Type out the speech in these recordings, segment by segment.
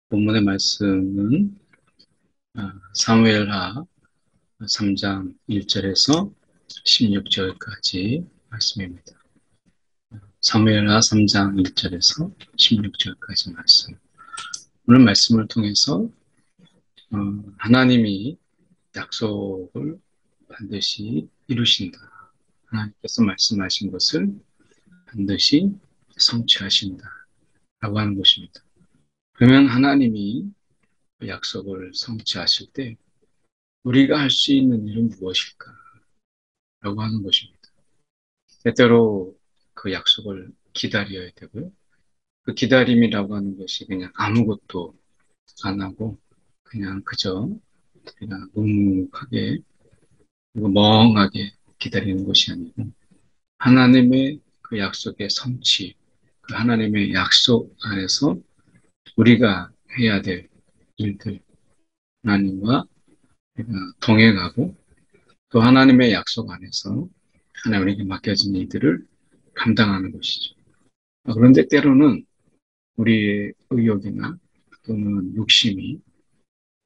본문의 말씀은 사무엘하 3장 1절에서 16절까지 말씀입니다. 사무엘하 3장 1절에서 16절까지 말씀. 오늘 말씀을 통해서 하나님이 약속을 반드시 이루신다. 하나님께서 말씀하신 것을 반드시 성취하신다. 라고 하는 것입니다. 그러면 하나님이 그 약속을 성취하실 때 우리가 할 수 있는 일은 무엇일까? 라고 하는 것입니다. 때때로 그 약속을 기다려야 되고요. 그 기다림이라고 하는 것이 그냥 아무것도 안 하고 그냥 그저 그냥 묵묵하게 그리고 멍하게 기다리는 것이 아니고 하나님의 그 약속의 성취, 그 하나님의 약속 안에서 우리가 해야 될 일들, 하나님과 동행하고 또 하나님의 약속 안에서 하나님에게 맡겨진 일들을 감당하는 것이죠. 그런데 때로는 우리의 의욕이나 또는 욕심이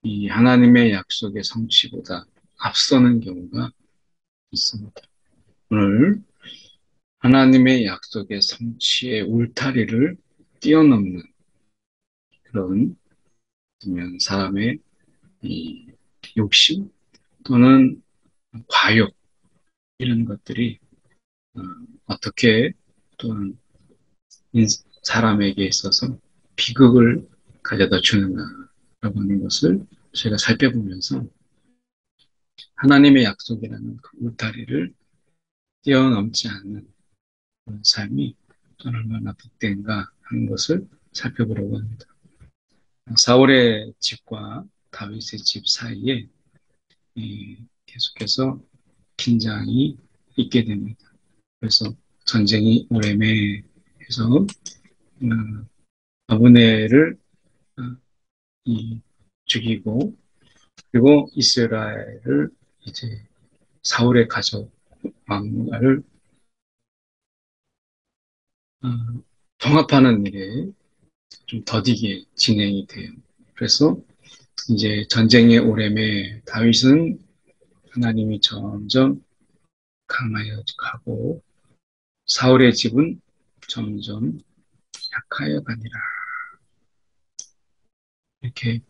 이 하나님의 약속의 성취보다 앞서는 경우가 있습니다. 오늘 하나님의 약속의 성취의 울타리를 뛰어넘는 그런 사람의 이 욕심 또는 과욕 이런 것들이 어떻게 또는 사람에게 있어서 비극을 가져다 주는가라고 하는 것을 제가 살펴보면서 하나님의 약속이라는 그 울타리를 뛰어넘지 않는 그런 삶이 얼마나 복된가 하는 것을 살펴보려고 합니다. 사울의 집과 다윗의 집 사이에 계속해서 긴장이 있게 됩니다. 그래서 전쟁이 오래매해서 아브넬을 어, 죽이고 그리고 이스라엘을 이제 사울의 가족 왕가를 어, 통합하는 일에 좀 더디게 진행이 돼요. 그래서 이제 전쟁의 오래매 다윗은 하나님이 점점 강하여 가고 사울의 집은 점점 약하여 가니라. 이렇게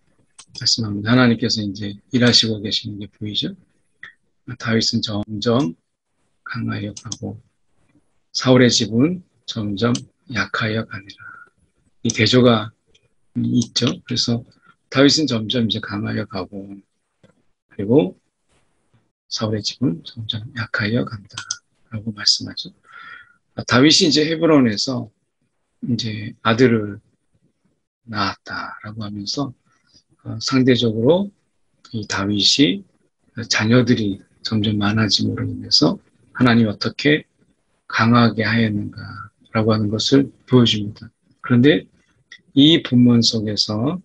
말씀합니다. 하나님께서 이제 일하시고 계시는 게 보이죠? 다윗은 점점 강하여 가고 사울의 집은 점점 약하여 가니라. 이 대조가 있죠. 그래서 다윗은 점점 이제 강하여 가고 그리고 사울의 집은 점점 약하여 간다라고 말씀하죠. 다윗이 이제 헤브론에서 이제 아들을 낳았다라고 하면서 상대적으로 이 다윗이 자녀들이 점점 많아짐으로 인해서 하나님이 어떻게 강하게 하였는가라고 하는 것을 보여줍니다. 그런데 이 본문 속에서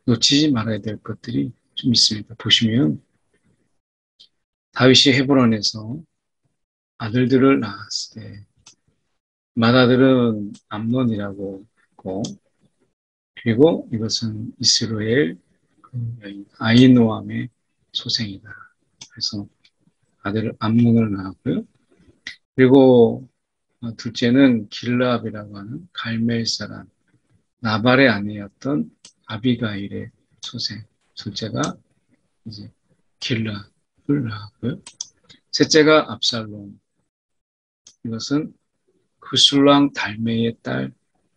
놓치지 말아야 될 것들이 좀 있습니다. 보시면 다윗이 헤브론에서 아들들을 낳았을 때 맏아들은 암논이라고 했고 그리고 이것은 이스라엘 아이노함의 소생이다. 그래서 아들 암논을 낳았고요. 그리고 둘째는 길라압이라고 하는 갈멜 사람 나발의 아내였던 아비가일의 소생. 둘째가 이제 길라를 낳았고요. 셋째가 압살롬. 이것은 구술랑 달메의 딸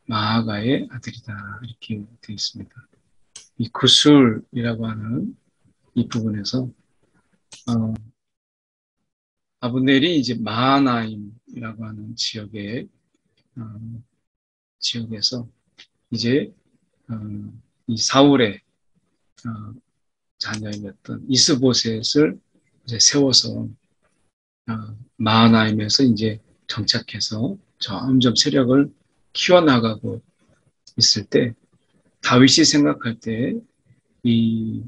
마아가의 아들이다. 이렇게 되어 있습니다. 이 구술이라고 하는 이 부분에서 아브넬이 이제 마하나임이라고 하는 어, 지역에서 이제 어, 이 사울의 자녀였던 이스보셋을 이제 세워서 마하나임에서 이제 정착해서 점점 세력을 키워나가고 있을 때 다윗이 생각할 때 이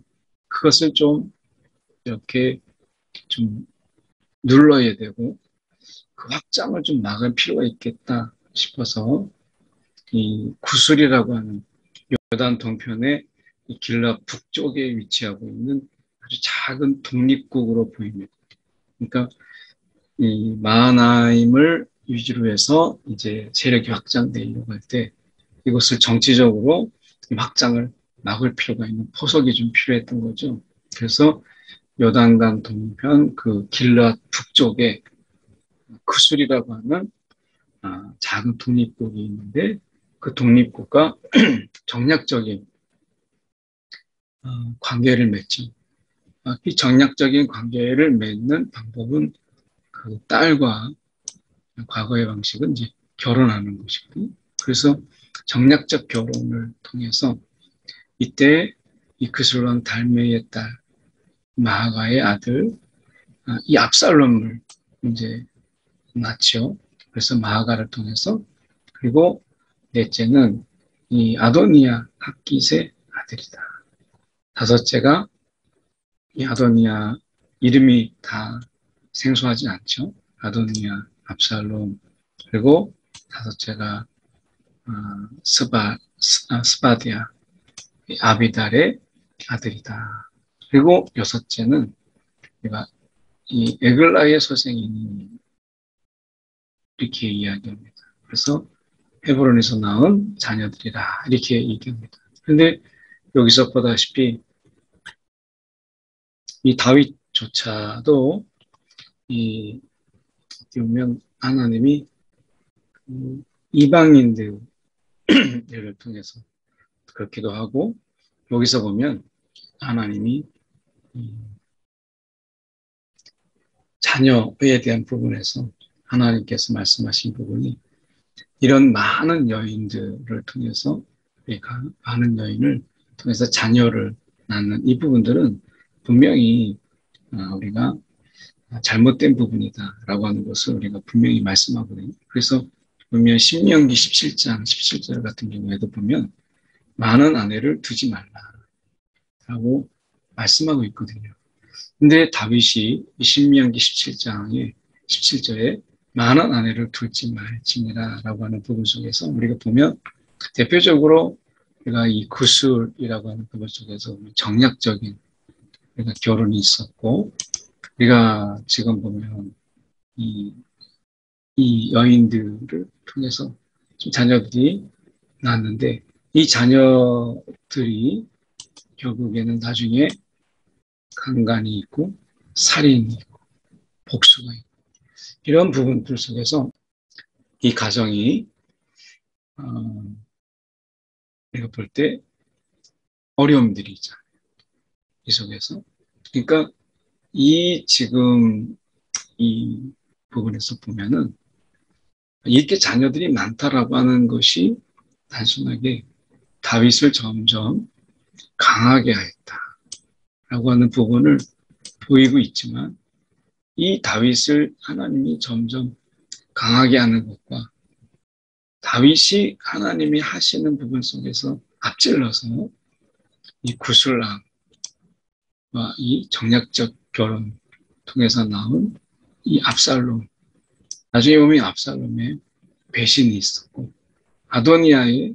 그것을 좀 이렇게 좀 눌러야 되고 그 확장을 좀 막을 필요가 있겠다 싶어서 이 구슬이라고 하는 요단 동편에 이 길라 북쪽에 위치하고 있는 아주 작은 독립국으로 보입니다. 그러니까 이 마하나임을 위주로 해서 이제 세력이 확장되려고 할 때 이것을 정치적으로 확장을 막을 필요가 있는 포석이 좀 필요했던 거죠. 그래서 요단강 동편 그 길라 북쪽에 쿠술이라고 하는 작은 독립국이 있는데 그 독립국가 정략적인 관계를 맺죠. 이 정략적인 관계를 맺는 방법은 그 딸과 과거의 방식은 이제 결혼하는 것이거든요. 그래서 정략적 결혼을 통해서 이때 이 그술왕 달메이의 딸 마아가의 아들 이 압살롬을 이제 낳죠. 그래서 마아가를 통해서 그리고 넷째는 이 아도니아 학깃의 아들이다. 다섯째가 이 아도니아 이름이 다 생소하지 않죠. 아도니아, 압살롬, 그리고 다섯째가 스바디아, 아비달의 아들이다. 그리고 여섯째는 이 에글라의 소생이니 이렇게 이야기합니다. 그래서 헤브론에서 낳은 자녀들이라 이렇게 얘기합니다. 그런데 여기서 보다시피 이 다윗조차도 이 어떻게 보면 하나님이 이방인들을 통해서 그렇기도 하고 여기서 보면 하나님이 자녀에 대한 부분에서 하나님께서 말씀하신 부분이 이런 많은 여인들을 통해서 많은 여인을 통해서 자녀를 낳는 이 부분들은 분명히 우리가 잘못된 부분이다라고 하는 것을 우리가 분명히 말씀하거든요. 그래서 보면 신명기 17장 17절 같은 경우에도 보면 많은 아내를 두지 말라라고 말씀하고 있거든요. 근데 다윗이 신명기 17장의 17절에 많은 아내를 둘지 말지니라라고 하는 부분 속에서 우리가 보면 대표적으로 우리가 이 구술이라고 하는 부분 속에서 정략적인 우리가 결혼이 있었고 우리가 지금 보면 이 여인들을 통해서 좀 자녀들이 낳았는데 이 자녀들이 결국에는 나중에 강간이 있고 살인이 있고 복수가 있고 이런 부분들 속에서 이 가정이 내가 볼 때 어려움들이 있잖아요. 이 속에서 그러니까 이 지금 이 부분에서 보면은 이렇게 자녀들이 많다라고 하는 것이 단순하게 다윗을 점점 강하게 하였다라고 하는 부분을 보이고 있지만 이 다윗을 하나님이 점점 강하게 하는 것과 다윗이 하나님이 하시는 부분 속에서 앞질러서 이 구술람과 이 정략적 결혼 통해서 나온 이 압살롬 나중에 보면 압살롬의 배신이 있었고 아도니아의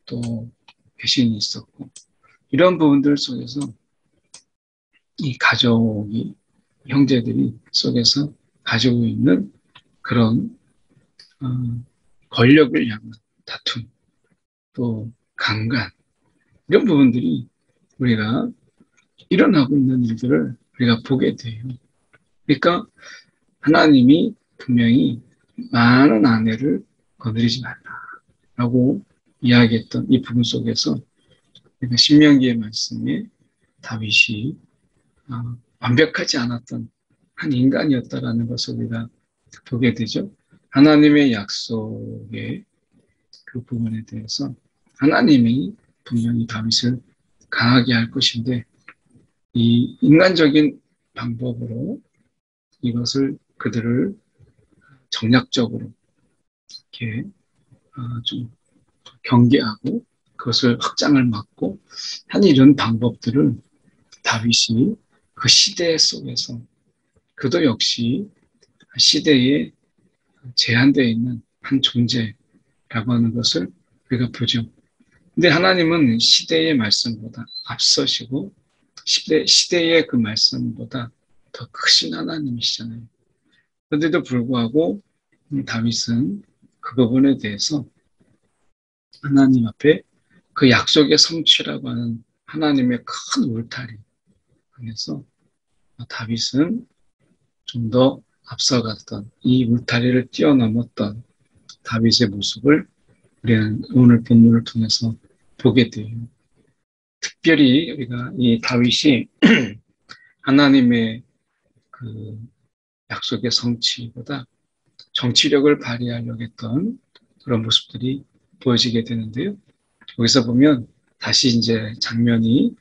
또 배신이 있었고 이런 부분들 속에서 이 가족이 형제들이 속에서 가지고 있는 그런 권력을 향한 다툼 또 강간 이런 부분들이 우리가 일어나고 있는 일들을 우리가 보게 돼요. 그러니까 하나님이 분명히 많은 아내를 거느리지 말라라고 이야기했던 이 부분 속에서 신명기의 말씀에 다윗이 완벽하지 않았던 한 인간이었다라는 것을 우리가 보게 되죠. 하나님의 약속의 그 부분에 대해서 하나님이 분명히 다윗을 강하게 할 것인데 이 인간적인 방법으로 이것을 그들을 정략적으로 이렇게 좀 경계하고 그것을 확장을 막고 한 이런 방법들을 다윗이 그 시대 속에서 그도 역시 시대에 제한되어 있는 한 존재라고 하는 것을 우리가 보죠. 근데 하나님은 시대의 말씀보다 앞서시고 시대의 그 말씀보다 더 크신 하나님이시잖아요. 그런데도 불구하고 다윗은 그 부분에 대해서 하나님 앞에 그 약속의 성취라고 하는 하나님의 큰 울타리 안에서 다윗은 좀 더 앞서갔던 이 울타리를 뛰어넘었던 다윗의 모습을 우리는 오늘 본문을 통해서 보게 돼요. 특별히 우리가 이 다윗이 하나님의 그 약속의 성취보다 정치력을 발휘하려고 했던 그런 모습들이 보여지게 되는데요. 여기서 보면 다시 이제 장면이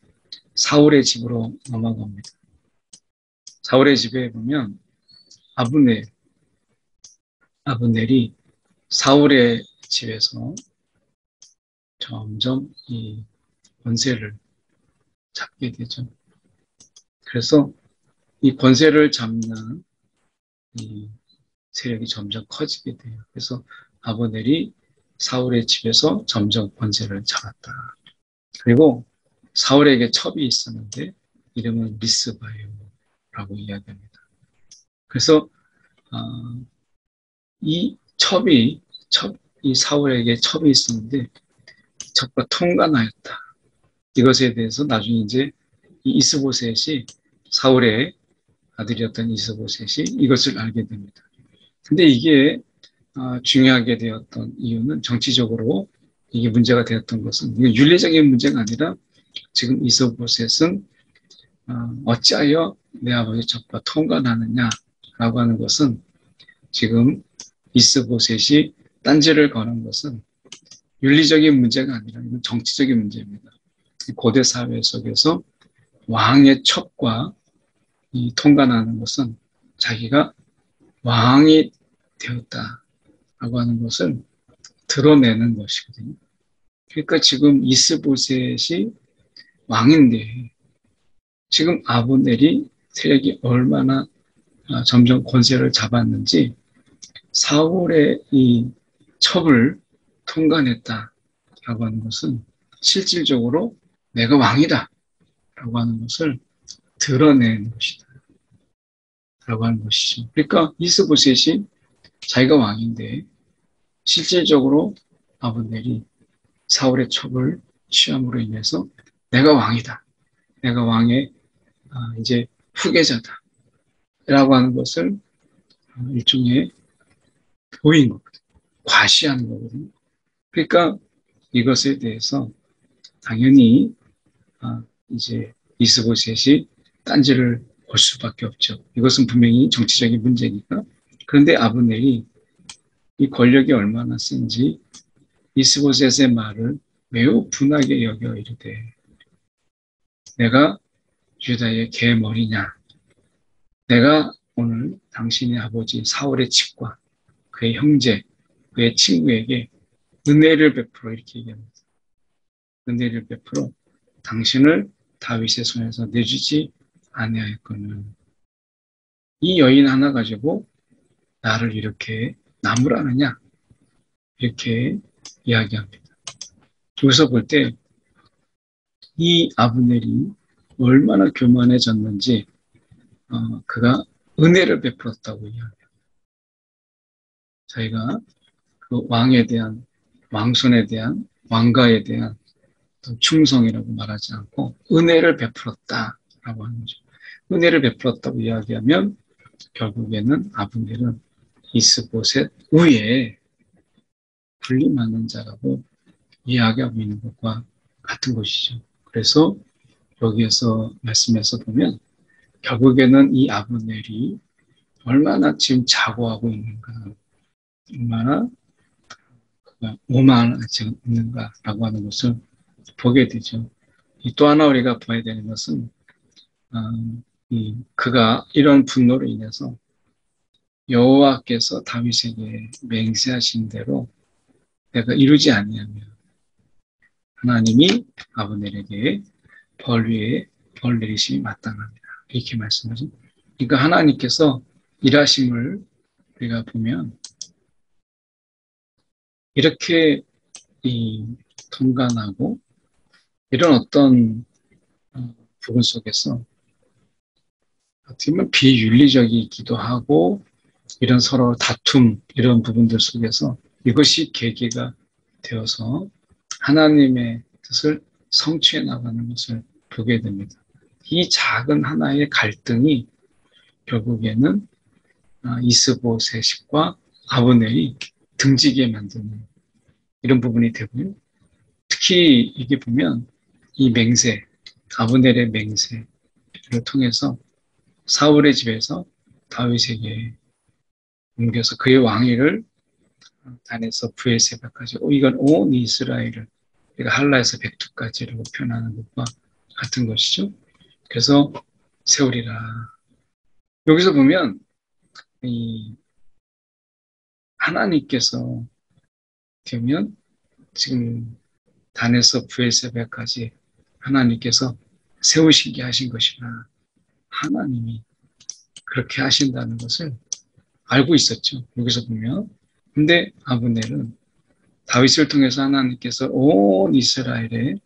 사울의 집으로 넘어갑니다. 사울의 집에 보면 아브넬이 사울의 집에서 점점 이 권세를 잡게 되죠. 그래서 이 권세를 잡는 이 세력이 점점 커지게 돼요. 그래서 아브넬이 사울의 집에서 점점 권세를 잡았다. 그리고 사울에게 첩이 있었는데 이름은 미스바요라고 이야기합니다. 그래서 이 이 사울에게 첩이 있었는데 첩과 통관하였다. 이것에 대해서 나중에 이제 이 이스보셋이 사울의 아들이었던 이스보셋이 이것을 알게 됩니다. 근데 이게 중요하게 되었던 이유는 정치적으로 이게 문제가 되었던 것은 이게 윤리적인 문제가 아니라 지금 이스보셋은 어찌하여 내 아버지 첩과 통관하느냐라고 하는 것은 지금 이스보셋이 딴지를 거는 것은 윤리적인 문제가 아니라 이건 정치적인 문제입니다. 고대 사회 속에서 왕의 첩과 이 통관하는 것은 자기가 왕이 되었다라고 하는 것을 드러내는 것이거든요. 그러니까 지금 이스보셋이 왕인데 지금 아브넬이 세력이 얼마나 점점 권세를 잡았는지 사울의 이 첩을 통관했다라고 하는 것은 실질적으로 내가 왕이다 라고 하는 것을 드러낸 것이다 라고 하는 것이죠. 그러니까 이스보셋이 자기가 왕인데 실질적으로 아브넬이 사울의 첩을 취함으로 인해서 내가 왕이다. 내가 왕의 이제 후계자다. 라고 하는 것을 일종의 보인 거거든요. 과시하는 거거든요. 그러니까 이것에 대해서 당연히 이제 이스보셋이 딴지를 걸 수밖에 없죠. 이것은 분명히 정치적인 문제니까. 그런데 아브넬이 이 권력이 얼마나 센지 이스보셋의 말을 매우 분하게 여겨 이르되 내가 유다의 계머리냐 내가 오늘 당신의 아버지 사울의 집과 그의 형제 그의 친구에게 은혜를 베풀어 이렇게 얘기합니다. 은혜를 베풀어 당신을 다윗의 손에서 내주지 아니하였거늘 이 여인 하나 가지고 나를 이렇게 나무라느냐 이렇게 이야기합니다. 여기서 볼 때 이 아브넬이 얼마나 교만해졌는지 그가 은혜를 베풀었다고 이야기합니다. 자기가 그 왕에 대한 왕손에 대한 왕가에 대한 충성이라고 말하지 않고 은혜를 베풀었다라고 하는 거죠. 은혜를 베풀었다고 이야기하면 결국에는 아브넬은 이스보셋 위에 군림하는 자라고 이야기하고 있는 것과 같은 것이죠. 그래서 여기에서 말씀에서 보면 결국에는 이 아브넬이 얼마나 지금 자고하고 있는가, 얼마나 오만하지 있는가라고 하는 것을 보게 되죠. 또 하나 우리가 봐야 되는 것은 그가 이런 분노로 인해서 여호와께서 다윗에게 맹세하신 대로 내가 이루지 아니하면 하나님이 아브넬에게 벌 위에 벌 내리심이 마땅합니다. 이렇게 말씀하죠. 그러니까 하나님께서 일하심을 우리가 보면 이렇게 통관하고 이런 어떤 부분 속에서 어떻게 보면 비윤리적이기도 하고 이런 서로 다툼 이런 부분들 속에서 이것이 계기가 되어서 하나님의 뜻을 성취해 나가는 것을 보게 됩니다. 이 작은 하나의 갈등이 결국에는 이스보셋과 아브넬이 등지게 만드는 이런 부분이 되고요. 특히 이게 보면 이 맹세, 아브넬의 맹세를 통해서 사울의 집에서 다윗에게 옮겨서 그의 왕위를 단에서 브엘세바까지 이건 온 이스라엘을 우리가 할라에서 백두까지라고 표현하는 것과 같은 것이죠. 그래서 세우리라. 여기서 보면 이 하나님께서 되면 지금 단에서 브엘세바까지 하나님께서 세우시게 하신 것이나 하나님이 그렇게 하신다는 것을 알고 있었죠. 여기서 보면. 근데 아브넬은 다윗을 통해서 하나님께서 온 이스라엘의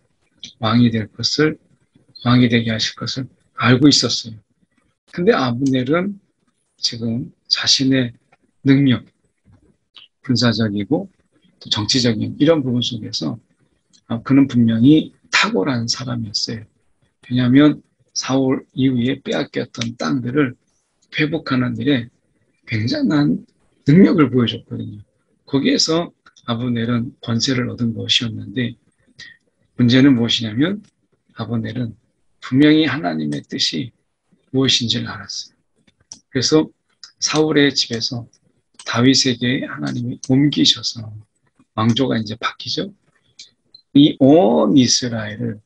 왕이 될 것을, 왕이 되게 하실 것을 알고 있었어요. 근데 아브넬은 지금 자신의 능력, 군사적이고 또 정치적인 이런 부분 속에서 그는 분명히 탁월한 사람이었어요. 왜냐하면 사울 이후에 빼앗겼던 땅들을 회복하는 일에 굉장한 능력을 보여줬거든요. 거기에서 아브넬은 권세를 얻은 것이었는데 문제는 무엇이냐면 아브넬은 분명히 하나님의 뜻이 무엇인지를 알았어요. 그래서 사울의 집에서 다윗에게 하나님이 옮기셔서 왕조가 이제 바뀌죠. 이 온 이스라엘을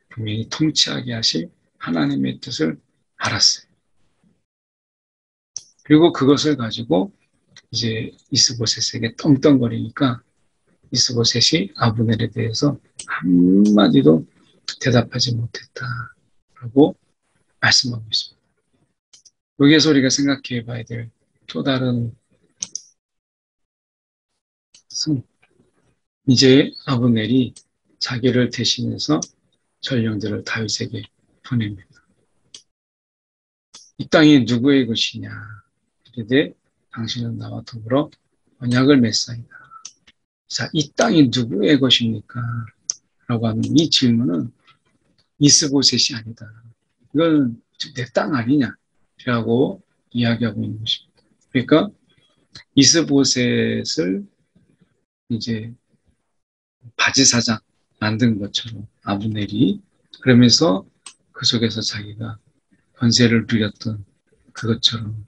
분명히 통치하게 하실 하나님의 뜻을 알았어요. 그리고 그것을 가지고 이제 이스보셋에게 떵떵거리니까 이스보셋이 아브넬에 대해서 한마디도 대답하지 못했다라고 말씀하고 있습니다. 여기에서 우리가 생각해 봐야 될 또 다른 것은 이제 아브넬이 자기를 대신해서 전령들을 다윗에게 보냅니다. 이 땅이 누구의 것이냐? 이르되 당신은 나와 더불어 언약을 맺사이다. 자, 이 땅이 누구의 것입니까? 라고 하는 이 질문은 이스보셋이 아니다. 이건 내 땅 아니냐? 라고 이야기하고 있는 것입니다. 그러니까 이스보셋을 이제 바지사장 만든 것처럼 아브넬이 그러면서 그 속에서 자기가 권세를 누렸던 그것처럼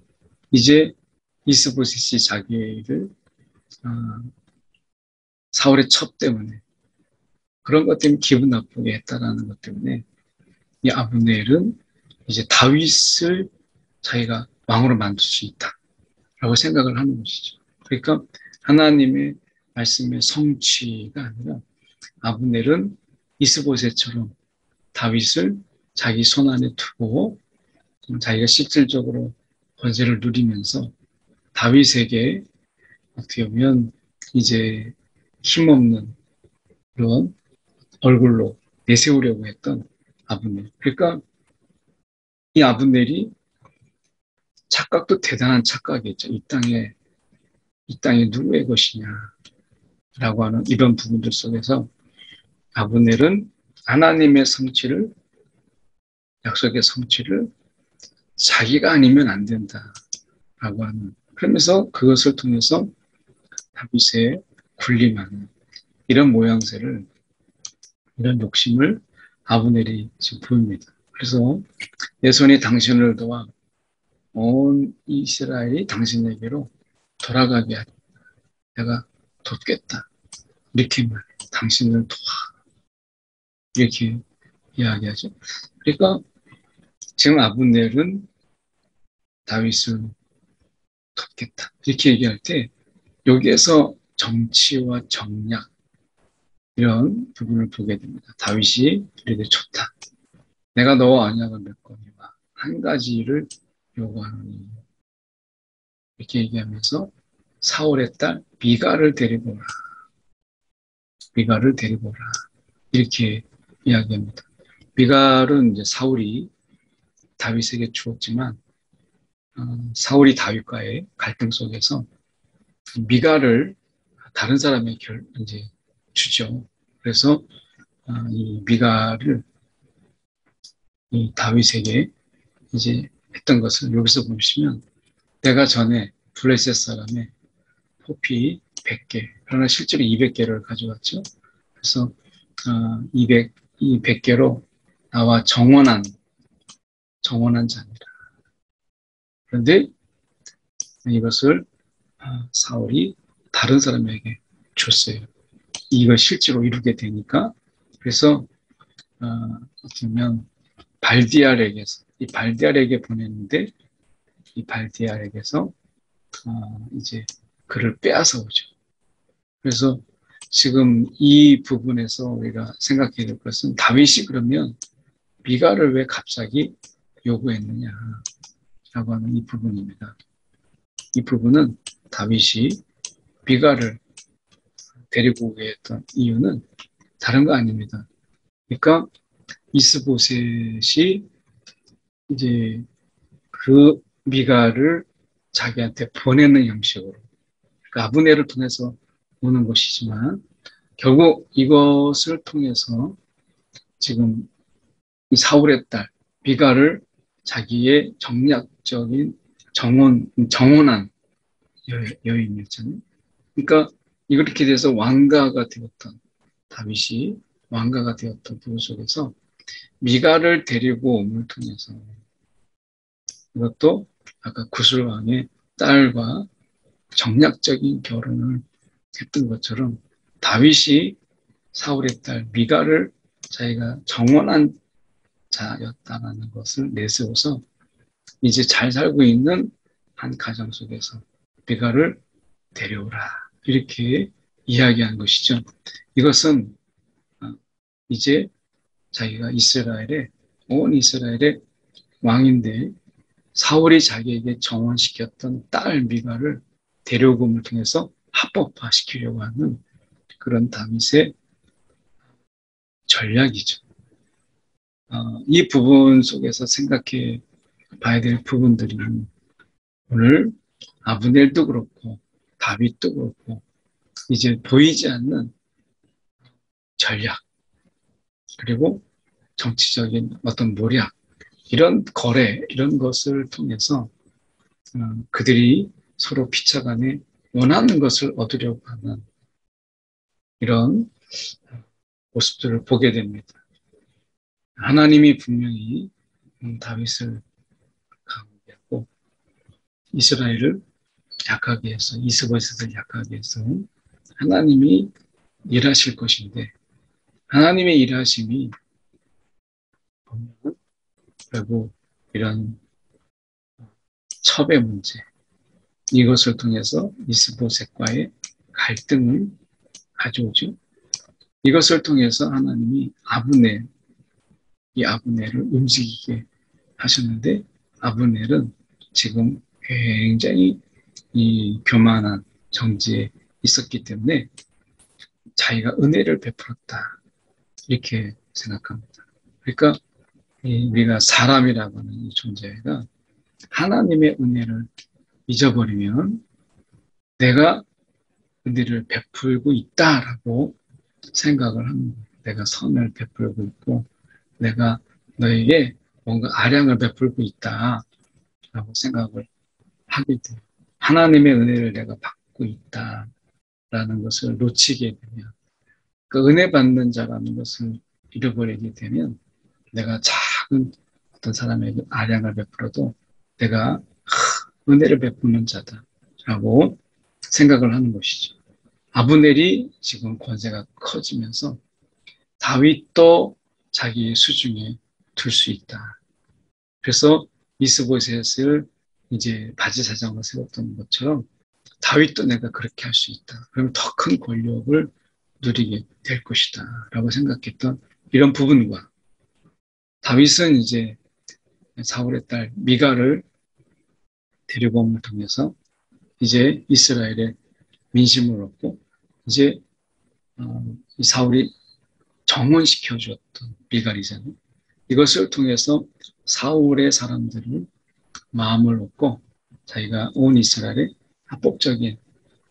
이제 이스보셋이 자기를 사울의 첩 때문에 그런 것 때문에 기분 나쁘게 했다라는 것 때문에 이 아브넬은 이제 다윗을 자기가 왕으로 만들 수 있다라고 생각을 하는 것이죠. 그러니까 하나님의 말씀의 성취가 아니라 아브넬은 이스보셋처럼 다윗을 자기 손 안에 두고 자기가 실질적으로 권세를 누리면서 다윗에게 어떻게 보면 이제 힘없는 그런 얼굴로 내세우려고 했던 아브넬. 그러니까 이 아브넬이 착각도 대단한 착각이었죠. 이 땅이 누구의 것이냐라고 하는 이런 부분들 속에서 아브넬은 하나님의 성취를, 약속의 성취를 자기가 아니면 안 된다라고 하는, 그러면서 그것을 통해서 다윗의 군림하는 이런 모양새를, 이런 욕심을 아브넬이 지금 보입니다. 그래서 내 손이 당신을 도와 온 이스라엘이 당신에게로 돌아가게 하리. 내가 돕겠다. 이렇게 말해. 당신을 도와. 이렇게 이야기하죠. 그러니까 지금 아브넬은 다윗을 돕겠다. 이렇게 얘기할 때 여기에서 정치와 정략 이런 부분을 보게 됩니다. 다윗이 이렇게 좋다. 내가 너와 언약을 맺거니와 한 가지를 요구하노니 이렇게 얘기하면서 사울의 딸 미갈을 데리고 오라. 미갈을 데리고 오라. 이렇게 이야기합니다. 미갈은 이제 사울이 다윗에게 주었지만 사울이 다윗과의 갈등 속에서 미갈을 다른 사람에게 이제 주죠. 그래서 이 미갈을 이 다윗에게 이제 했던 것을 여기서 보시면 내가 전에 블레셋 사람의 포피 100개, 그러나 실제로 200개를 가져왔죠. 그래서 200, 이 100개로 나와 정원한 자니라. 그런데 이것을 사울이 다른 사람에게 줬어요. 이걸 실제로 이루게 되니까 그래서 어떻게 보면 이 발디알에게 보냈는데 이 발디알에게서 이제 그를 빼앗아 오죠. 그래서 지금 이 부분에서 우리가 생각해야 될 것은 다윗이 그러면 미갈을 왜 갑자기 요구했느냐라고 하는 이 부분입니다. 이 부분은 다윗이 미갈을 데리고 오게 했던 이유는 다른 거 아닙니다. 그러니까 이스보셋이 이제 그 미갈을 자기한테 보내는 형식으로, 그러니까 아브넬을 통해서 오는 것이지만 결국 이것을 통해서 지금 이 사울의 딸 미갈을 자기의 정략적인 정혼한 여인이었잖아요. 그러니까 이렇게 돼서 왕가가 되었던 다윗이 왕가가 되었던 부분 속에서 미갈을 데리고 옴을 통해서 이것도 아까 구슬왕의 딸과 정략적인 결혼을 했던 것처럼 다윗이 사울의 딸 미갈을 자기가 정원한 자였다는 것을 내세워서 이제 잘 살고 있는 한 가정 속에서 미갈을 데려오라 이렇게 이야기한 것이죠. 이것은 이제 자기가 온 이스라엘의 왕인데 사울이 자기에게 정원시켰던 딸 미갈을 데려옴을 통해서 합법화시키려고 하는 그런 다윗의 전략이죠. 이 부분 속에서 생각해 봐야 될 부분들이 오늘 아브넬도 그렇고 다윗도 그렇고 이제 보이지 않는 전략 그리고 정치적인 어떤 모략 이런 거래 이런 것을 통해서 그들이 서로 피차간에 원하는 것을 얻으려고 하는 이런 모습들을 보게 됩니다. 하나님이 분명히 다윗을 강하게 하고 이스라엘을 약하게 해서 이스보셋을 약하게 해서 하나님이 일하실 것인데 하나님의 일하심이 보면 결국 이런 첩의 문제 이것을 통해서 이스보셋과의 갈등을 가져오죠. 이것을 통해서 하나님이 이 아브넬을 움직이게 하셨는데 아브넬은 지금 굉장히 이 교만한 정지에 있었기 때문에 자기가 은혜를 베풀었다 이렇게 생각합니다. 그러니까 우리가 사람이라고 하는 이 존재가 하나님의 은혜를 잊어버리면 내가 은혜를 베풀고 있다라고 생각을 합니다. 내가 선을 베풀고 있고 내가 너에게 뭔가 아량을 베풀고 있다라고 생각을 하게 돼요. 하나님의 은혜를 내가 받고 있다라는 것을 놓치게 되면 그 은혜 받는 자라는 것을 잃어버리게 되면 내가 작은 어떤 사람에게 아량을 베풀어도 내가 은혜를 베푸는 자다라고 생각을 하는 것이죠. 아브넬이 지금 권세가 커지면서 다윗도 자기 수중에 둘 수 있다. 그래서 이스보셋을 이제 바지사장으로 세웠던 것처럼 다윗도 내가 그렇게 할 수 있다. 그러면 더 큰 권력을 누리게 될 것이다. 라고 생각했던 이런 부분과 다윗은 이제 사울의 딸 미갈을 데려봄을 통해서 이제 이스라엘의 민심을 얻고 이제 이 사울이 정원시켜 주었던 미갈이잖아요. 이것을 통해서 사울의 사람들을 마음을 얻고 자기가 온 이스라엘의 합법적인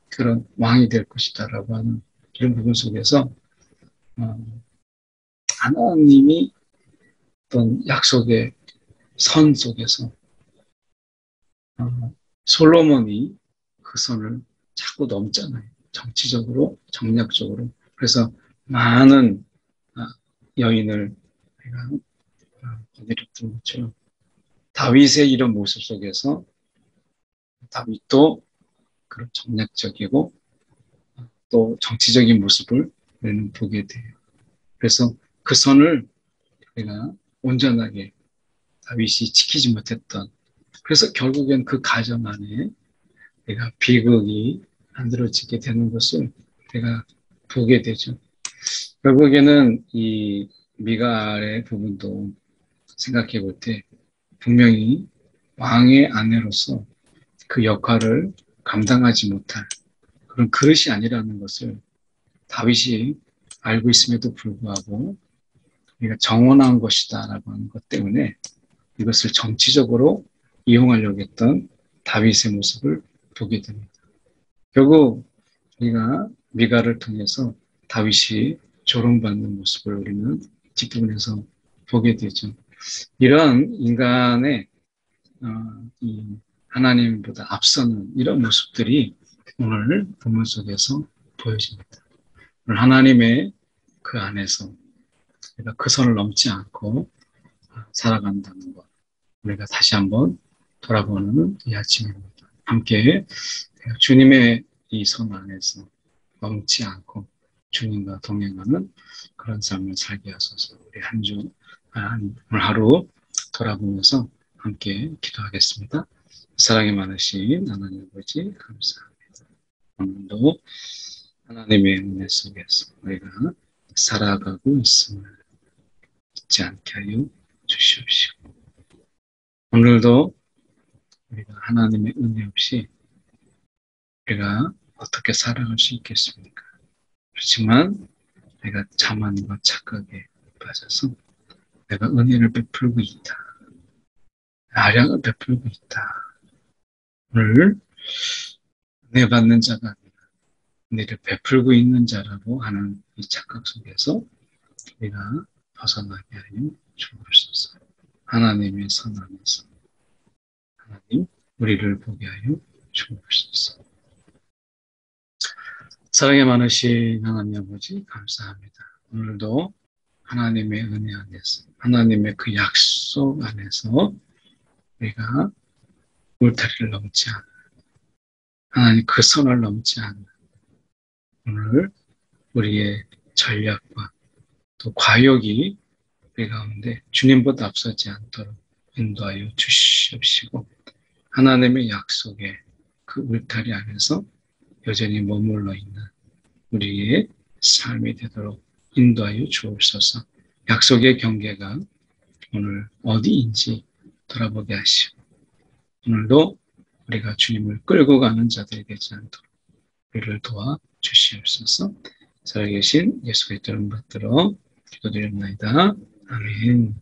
그런 왕이 될 것이다라고 하는 이런 부분 속에서 하나님이 어떤 약속의 선 속에서 솔로몬이 그 선을 자꾸 넘잖아요. 정치적으로, 정략적으로. 그래서 많은 여인을 내가 건드렸던 것처럼 다윗의 이런 모습 속에서 다윗도 그런 정략적이고 또 정치적인 모습을 우리는 보게 돼요. 그래서 그 선을 우리가 온전하게 다윗이 지키지 못했던, 그래서 결국엔 그 가정 안에 내가 비극이 만들어지게 되는 것을 내가 보게 되죠. 결국에는 이 미갈의 부분도 생각해 볼 때 분명히 왕의 아내로서 그 역할을 감당하지 못할 그런 그릇이 아니라는 것을 다윗이 알고 있음에도 불구하고 우리가 정원한 것이다라고 하는 것 때문에 이것을 정치적으로 이용하려고 했던 다윗의 모습을 보게 됩니다. 결국 우리가 미가를 통해서 다윗이 조롱받는 모습을 우리는 뒷부분에서 보게 되죠. 이런 인간의 이 하나님보다 앞서는 이런 모습들이 오늘 본문 속에서 보여집니다. 오늘 하나님의 그 안에서 우리가 그 선을 넘지 않고 살아간다는 것, 우리가 다시 한번 돌아보는 이 아침입니다. 함께 주님의 이 선 안에서 넘지 않고 주님과 동행하는 그런 삶을 살게 하소서. 우리 한 주, 오늘 하루 돌아보면서 함께 기도하겠습니다. 사랑이 많으신 하나님 아버지 감사합니다. 오늘도 하나님의 은혜 속에서 우리가 살아가고 있음을 잊지 않게 하여 주시옵시고, 오늘도 우리가 하나님의 은혜 없이 우리가 어떻게 살아갈 수 있겠습니까? 그렇지만 내가 자만과 착각에 빠져서 내가 은혜를 베풀고 있다, 아량을 베풀고 있다, 오늘 은혜 받는 자가 아니라 은혜를 베풀고 있는 자라고 하는 이 착각 속에서 우리가 벗어나게 하여 주옵소서. 하나님의 선 안에서 하나님 우리를 보게 하여 주옵소서. 사랑이 많으신 하나님 아버지 감사합니다. 오늘도 하나님의 은혜 안에서, 하나님의 그 약속 안에서 우리가 울타리를 넘지 않는, 하나님 그 선을 넘지 않는 오늘 우리의 전략과 또 과욕이 우리 가운데 주님보다 앞서지 않도록 인도하여 주시옵시고, 하나님의 약속의 그 울타리 안에서 여전히 머물러 있는 우리의 삶이 되도록 인도하여 주옵소서. 약속의 경계가 오늘 어디인지 돌아보게 하시고, 오늘도 우리가 주님을 끌고 가는 자들이 되지 않도록 우리를 도와 주시옵소서. 살아계신 예수 그리스도 이름 받들어 기도드립니다. 아멘.